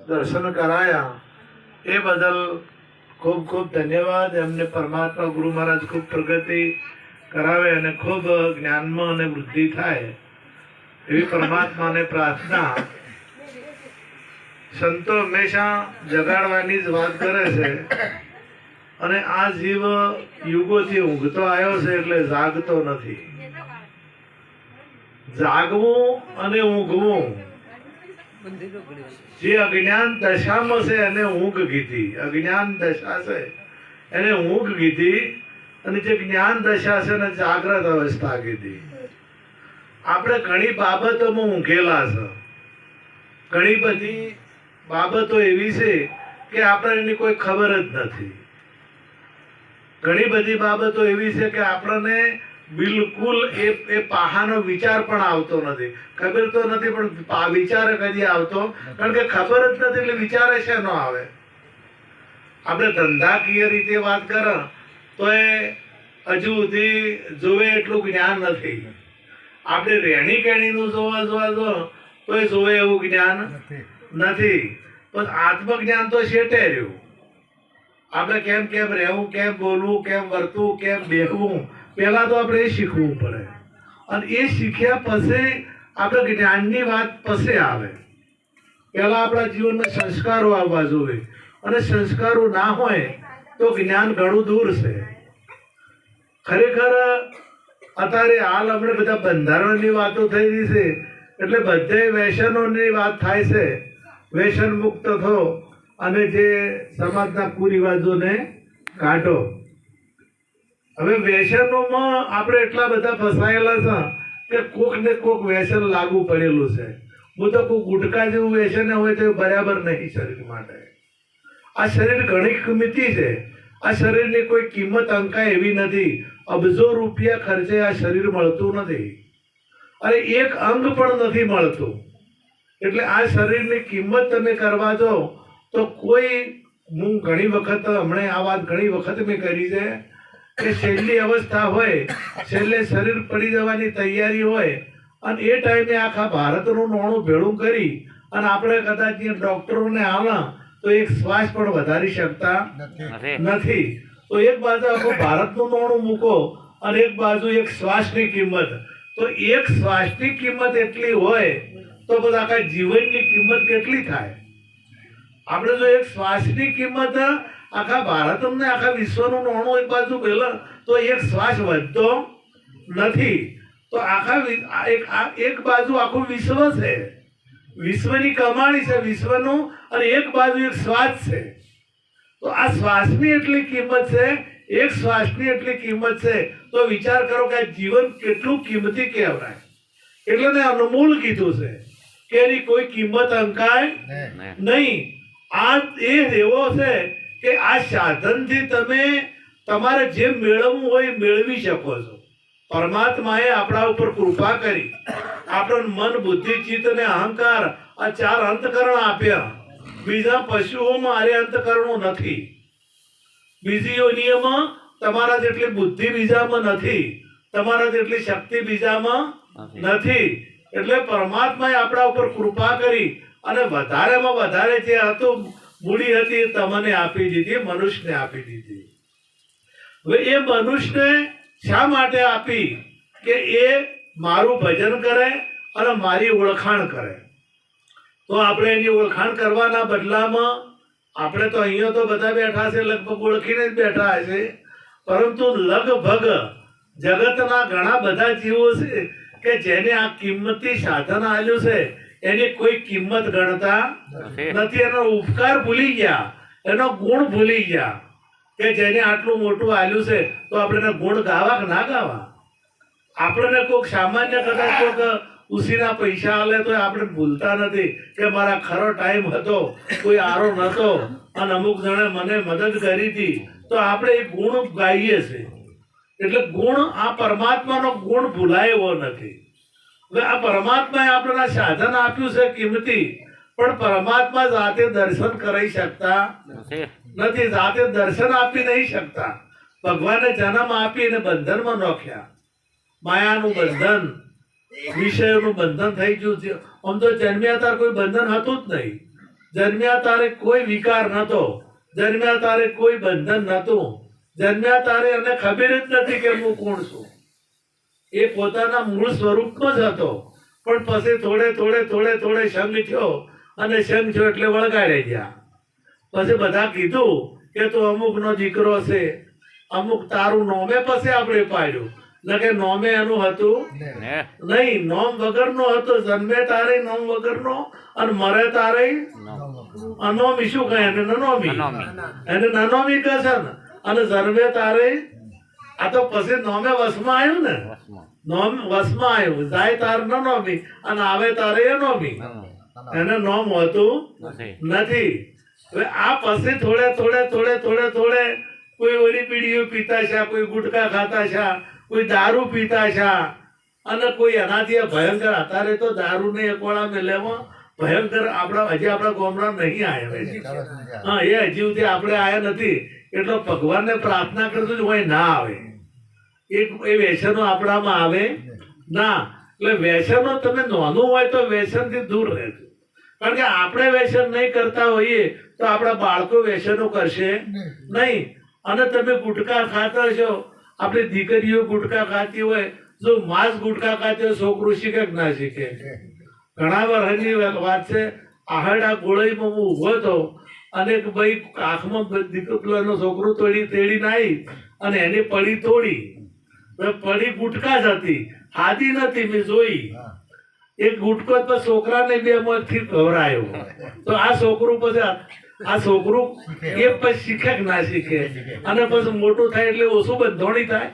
દર્શન કરાયા એ બદલ ખૂબ ખૂબ ધન્યવાદ. એમને પરમાત્મા ગુરુ મહારાજ ખૂબ પ્રગતિ કરાવે અને ખૂબ જ્ઞાનમાં અને વૃદ્ધિ થાય એવી પરમાત્માને પ્રાર્થના. સંતો હંમેશા જગાડવાની જ વાત કરે છે અને આ જીવ યુગોથી ઊંઘતો આવ્યો છે એટલે જાગતો નથી. જાગવું અને ઊંઘવું, જે અજ્ઞાન દશામાં છે એને ઊંઘ કીધી. અજ્ઞાન દશા છે એને ઊંઘ કીધી અને જે જ્ઞાન દશા છે એને જાગ્રત અવસ્થા કીધી. આપણે ઘણી બાબતોમાં ઊંઘેલા છે. ઘણી બધી બાબતો એવી છે કે આપણે એની કોઈ ખબર જ નથી. ઘણી બધી બાબતો એવી છે કે આપણને બિલકુલ એ પાહાનો વિચાર પણ આવતો નથી. ખબર તો નથી પણ વિચાર કદી આવતો, કારણ કે ખબર જ નથી એટલે વિચારે છે ન આવે. આપણે ધંધાકીય રીતે વાત કરો તો એ હજુ સુધી જોવે એટલું જ્ઞાન નથી. આપણે રહેણી કહેણીનું જોવા જો તો એ જોવે એવું જ્ઞાન નથી. પણ આત્મજ્ઞાન તો શેટે રહ્યું. આપણે કેમ કેમ રહેવું, કેમ બોલવું, કેમ વર્તવું, કેમ બેહવું, પહેલા તો આપણે એ શીખવું પડે. અને એ શીખ્યા પછી આપણે જ્ઞાનની વાત પછી આવે. પહેલા આપણા જીવનમાં સંસ્કારો આવવા જોઈએ અને સંસ્કારો ના હોય તો જ્ઞાન ઘણું દૂર છે. ખરેખર અત્યારે હાલ આપણે બધા બંધારણની વાતો થઈ રહી છે એટલે બધે વ્યસનોની વાત થાય છે. વ્યસન મુક્ત થો અને જે સમાજના કુરિવાજોને કાઢો. હવે વ્યસનોમાં આપણે એટલા બધા ફસાયેલા છે કે કોક ને કોક વ્યસન લાગુ પડેલું છે. હું તો કોઈ ગુટકા જેવું વ્યસન હોય તો બરાબર નહીં શરીર માટે. આ શરીર ઘણી કિંમતી છે. આ શરીરની કોઈ કિંમત અંકાય એવી નથી. અબજો રૂપિયા ખર્ચે આ શરીર મળતું નથી અને એક અંગ પણ નથી મળતું. એટલે આ શરીરની કિંમત તમે કરવા જાઓ તો કોઈ, હું ઘણી વખત હમણાં આ વાત ઘણી વખત મેં કરી છે કે છેલ્લી અવસ્થા હોય, છેલ્લે શરીર પડી જવાની તૈયારી હોય અને એ ટાઈમે આખા ભારતનું નોણું ભેળું કરી અને આપણે કદાચ ડોક્ટરોને આવા તો એક શ્વાસ પણ વધારી શકતા નથી. તો એક બાજુ આખું ભારતનું નોણું મૂકો અને એક બાજુ એક શ્વાસની કિંમત. તો એક શ્વાસની કિંમત એટલી હોય તો બધા આખા જીવનની કિંમત કેટલી થાય? આપણે જો એક શ્વાસની કિંમત આખા ભારતને આખા વિશ્વનું નોણું એક બાજુ પહેલા તો એક શ્વાસ વધતો નથી. તો આખા એક બાજુ આખું વિશ્વ છે, વિશ્વની કમાણી છે વિશ્વનું, અને એક બાજુ એક શ્વાસ છે. તો આ શ્વાસની એટલી કિંમત છે, એક શ્વાસની એટલી કિંમત છે. તો વિચાર કરો કે આ જીવન કેટલું કિંમતી કહેવાય. એટલે ને અનમોલ કીધું છે કે એની કોઈ કિંમત અંકાય નહીં. આ એ એવો છે કે આ સાધનથી તમે તમારે જે મેળવવું હોય મેળવી શકો છો. પરમાત્માએ આપણા ઉપર કૃપા કરી, આપણને મન, બુદ્ધિ, ચિત્ત અને અહંકાર આ 4 અંતકરણ આપ્યા. બીજા પશુઓમાં આરે અંતકરણો નથી. બીજી યોનિઓમાં તમારા જેટલી બુદ્ધિ બીજામાં નથી, તમારા જેટલી શક્તિ બીજામાં નથી. એટલે પરમાત્માએ આપણા ઉપર કૃપા કરી અને વધારેમાં વધારે જે હતું મૂડી હતી એ તમને આપી દીધી, મનુષ્યને આપી દીધી. હવે એ મનુષ્યને શા માટે આપી? કે એ મારું ભજન કરે અને મારી ઓળખાણ કરે. તો આપણે એની ઓળખાણ કરવાના બદલામાં આપણે તો અહીંયા તો બધા બેઠા છે, લગભગ ઓળખીને જ બેઠા છે, પરંતુ લગભગ જગતના ઘણા બધા જીવો છે કે જેને આ કિંમતી સાધન આપ્યું છે એની કોઈ કિંમત ગણતા નથી. એનો ઉપકાર ભૂલી ગયા, એનો ગુણ ભૂલી ગયા કે જેને આટલું મોટું આલ્યું છે તો આપણે એને ગુણ ગાવા કે ના ગાવા? આપણને કોઈક સામાન્ય કદાચ કોઈક ઉસીના પૈસા આલે તો આપણે ભૂલતા નથી કે મારા ખરો ટાઈમ હતો, કોઈ આરો નતો અને અમુક જણે મને મદદ કરી હતી, તો આપણે એ ગુણ ગાઈએ છીએ. એટલે ગુણ, આ પરમાત્માનો ગુણ ભૂલાય એવો નથી. હવે આ પરમાત્માએ આપણને સાધન આપ્યું છે કિંમતી, પણ પરમાત્મા જાતે દર્શન કરી શકતા નથી, જાતે દર્શન આપી નહીં શકતા. ભગવાને જન્મ આપીને બંધનમાં નોખ્યા. માયાનું બંધન, વિષયોનું બંધન થઈ ગયું છે. આમ તો જન્મ્યા તાર કોઈ બંધન હતું જ નહીં. જન્મ્યા તારે કોઈ વિકાર નતો, જન્મ્યા તારે કોઈ બંધન નતું, જન્મ્યા તારે એને ખબર જ નથી કે હું કોણ છું. એ પોતાના મૂળ સ્વરૂપમાં જ હતો, પણ પછી થોડે સંગ થયો, અને સંગ થયો એટલે વળગાડી ગયા. પછી બધા કીધું કે તું અમુકનો દીકરો છે, અમુક તારું નોમે પછી આપણે પાડ્યું, ન કે નોમે એનું હતું નહીં, નોમ વગરનો હતો. જન્મે તારે નોમ વગરનો, અને મરે તારે અનોમી. શું કહે એને? નનોમી. એને નનોમી કહે છે ને. અને જન્મે તારે, આ તો પછી નોમે વસમાં આવ્યું ને, નોમ વસમાં આવ્યું. જાય તાર નનોમી અને આવે તારે એનોમી. એને નોમ હોતું નથી. હવે આ પછી થોડે કોઈ ઓલી પીડીઓ પીતા છે, કોઈ ગુટકા ખાતા છે, કોઈ દારૂ પીતા છે, અને કોઈ એનાથી ભયંકર. અત્યારે તો દારૂ ને એકોળા મેલેમાં ભયંકર હજી આપણા ગામડા નહીં આવ્યા. હા, એ હજી સુધી આપણે આવ્યા નથી. એટલે ભગવાનને પ્રાર્થના કરશું હોય ના આવે, એ વ્યસનો આપણામાં આવે ના. એટલે વ્યસનો તમે નાનું હોય તો વ્યસનથી દૂર રહેજો, કારણ કે આપણે વ્યસન નહીં કરતા હોઈએ તો આપણા બાળકો વ્યસનો કરશે નહીં. અને તમે ગુટકા ખાતા છો, આપણી દીકરીઓ ગુટકા ખાતી હોય, જો માંસ ગુટકા ખાતી હોય, છોકરું શીખે કે ના શીખે? ઘણા વર્ષની વાત છે. આહડા ગોળાઈમાં હું ઊભો હતો, અને એક ભાઈ આંખમાં દીકરીનો છોકરું તેડી નાઈ, અને એની પડી તોડી. પડી ગુટકા જ હતી, ખાધી નથી. મેં જોઈ એક ગુટકો તો છોકરાને બે માંથી ગવરાયો. તો આ છોકરું પછી એ પછી શીખે કે ના શીખે? અને પછી મોટું થાય એટલે ઓછું બંધોણી થાય,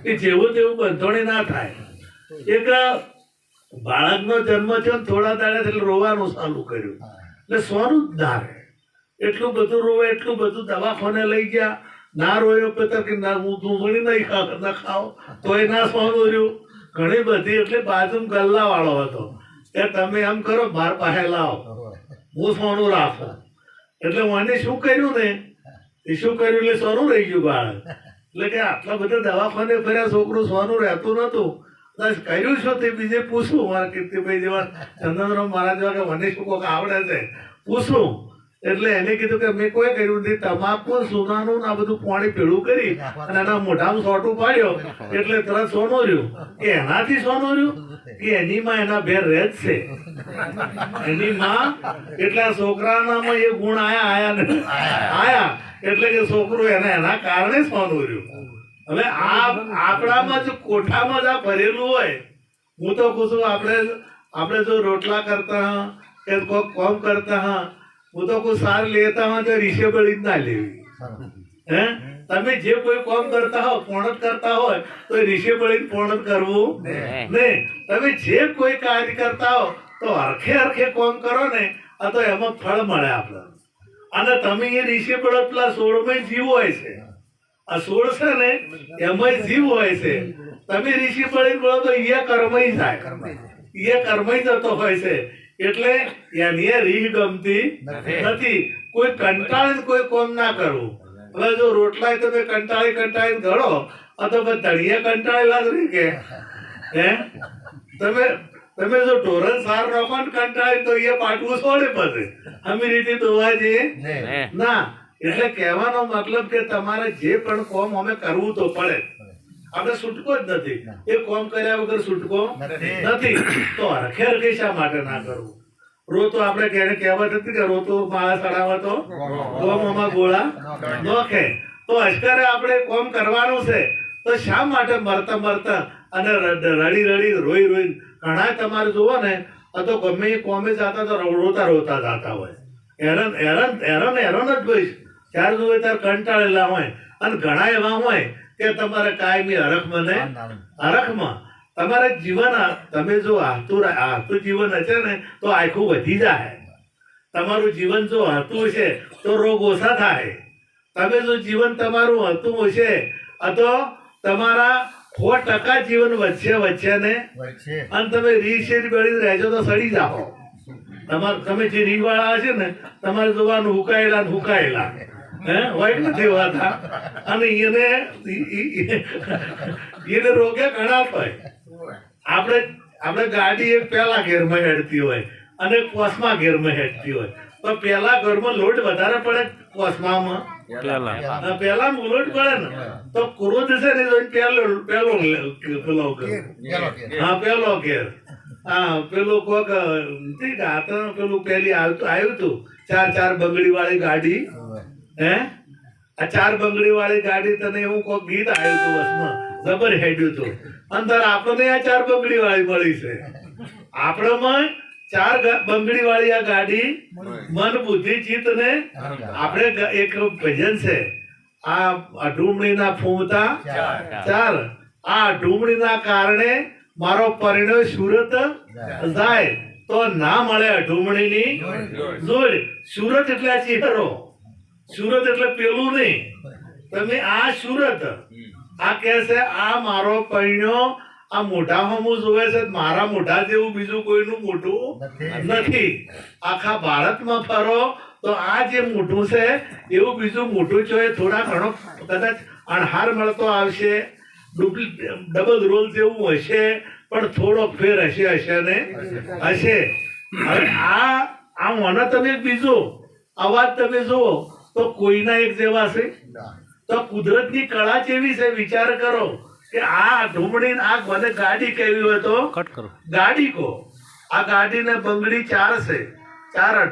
એ જેવું તેવું બંધોણી ના થાય. એક બાળકનો જન્મ થયો ને થોડા દાડે એટલે રોવાનું ચાલુ કર્યું, એટલે સોનું જ ના રહે. એટલું બધું રોવે, એટલું બધું દવાખાને લઈ ગયા. ના રોયો પેતર કે ના, હું ધૂંધણી નહીં ના ખાવ તો એ ના સોનું રહ્યું. ઘણી બધી. એટલે બાજુ ગલ્લા વાળો હતો કે તમે એમ કરો, બાર પાસે લાવો, હું સોનું રાખો. એટલે મને શું કર્યું ને, એ શું કર્યું એટલે સોનું રહી ગયું બાળક. એટલે કે આટલા બધા દવાખાને ફર્યા, છોકરું સોનું રહેતું નતું. કર્યું શું તે બીજે પૂછવું, મારા કીર્તિભાઈ જેવા, ચંદનરામ મહારાજ જેવા, કે મને શું કોઈક આવડે છે પૂછવું. એટલે એને કીધું કે મેં કોઈ કર્યું નથી. તમાકુ સોનાનું આ બધું પાણી ભેળું કરી અને એના મોઢામાં સોટું પાડ્યો એટલે તરત સોનું રહ્યું. કે એનાથી સોનું રહ્યું કે એની માં એના ભેર રહે જ છે, એની માં. એટલે આ છોકરાનામાં એ ગુણ આયા એટલે કે છોકરું એના કારણે સોનું રહ્યું. હવે આપણામાં જો કોઠામાં જ આ ભરેલું હોય, હું તો કહું છું, આપણે જો રોટલા કરતા કે કોઈ કોમ કરતા હા, હું તો કોઈ સાર લેતા હોય તો રીસેબલ ના લેવી. તમે જે કોઈ કામ કરતા હો, પોણત કરતા હોય તો રીસેબલ પોણત કરવું નહીં. તમે જે કોઈ કાર્ય કરતા હો તો હરખે કામ કરો ને, આ તો એમાં ફળ મળે આપણે. અને તમે એ રીસેબલ પેલા 16 જીવ હોય છે, આ 16 છે ને એમાં જીવ હોય છે. તમે રીસેબલ બોલો તો એ કર્મય થાય, એ કર્મય જતો હોય છે. એટલે એની રીહ ગમતી નથી. કોઈ કંટાળે કોઈ કોમ ના કરવું. હવે જો રોટલા તમે કંટાળી ઘડો, તો ધણીયા કંટાળેલા જ રહી કે હે? તમે જો ઢોરણ સાર નાખો ને કંટાળી તો એ પાટવું છોડે પછી અમે રીતે ધોવા જઈએ ના. એટલે કહેવાનો મતલબ કે તમારે જે પણ કોમ અમે કરવું તો પડે, આપણે છૂટકો જ નથી. એ કોમ કર્યા વગર છૂટકો નથી. તો હરખે શા માટે ના કરવું? રોતો આપણે કહેને કહેવત હતી કે રોતો માળા ચડાવે તો ગોમાં ગોળા નોખે. તો અષ્કરે આપણે કોમ કરવાનું છે, તો શા માટે મરતા અને રડી રોઈ ઘણા તમારે જુઓ ને, તો ગમે એ કોમે જતા તો રોતા જતા હોય. હેરાન જ ભાઈ, ત્યારે જુએ ત્યારે કંટાળેલા હોય. અને ઘણા એવા હોય કે તમારે કાયમી હરખમાં તમારે જીવન, તમે જો હાતું જીવન હશે ને તો આખું વધી જાય. તમારું જીવન જો હતું છે તો રોગ ઓછા થાય. તમે જો જીવન તમારું હતું હશે તો તમારા 100% જીવન વચ્ચે ને, અને તમે રીશેર બળી રહેજો તો સડી જાઓ. તમે જે રી વાળા હશે ને, તમારે જોવાનું હુકાયેલા હોય નથી હોતા. અને એને રોગે ઘણા થાય. આપણે ગાડી એક પહેલા ઘેરમાં હેડતી હોય અને 5મા ઘેરમાં હેડતી હોય, પણ પેલા ઘરમાં લોટ વધારે પડે કોસમામાં પેલા લોટ પડે ને તો ક્રોધ છે ને તો પેલો હા પેલો ઘેર હા પેલું કોક પેલું પેલી આવ્યું તું ચાર બંગડી વાળી ગાડી હે આ 4 બંગડી વાળી ગાડી તને એવું કોક ગીત આવ્યું તું બસમાં જબર હેડ્યું તું અંદર આપણને આ 4 બંગડી વાળી મળી છે આપણામાં 4 બંગડી વાળી આ ગાડી મન બુદ્ધિ ચિત્ત ને આપણે એક ભજન છે આ ઢૂમણીના ફૂમતા 4 આ ઢૂમણીના કારણે મારો પરિણય સુરત જાય તો ના મળે ઢૂમણીની જોડ સુરત એટલે આ ચિહરો સુરત એટલે પેલું નહીં તમે આ સુરત આ કે છે આ મારો પરિણ્યો આ મોઢા હમું જોવે છે મારા મોઢા જેવું બીજું કોઈનું મોઢું નથી આખા ભારતમાં ફરો તો આ જે મોઢું છે એવું બીજું મોઢું છે થોડા ઘણો કદાચ અણહાર મળતો આવશે ડબલ રોલ જેવું હશે પણ થોડો ફેર હશે ને હશે હવે આ મને તમે બીજો અવાજ તમે જુઓ તો કોઈના એક જેવા છે તો કુદરતની કળા જેવી છે વિચાર કરો કે આ ઢૂમણી આ મને ગાડી કેવી હોય તો ગાડી કો આ ગાડીને બંગડી 4 છે 4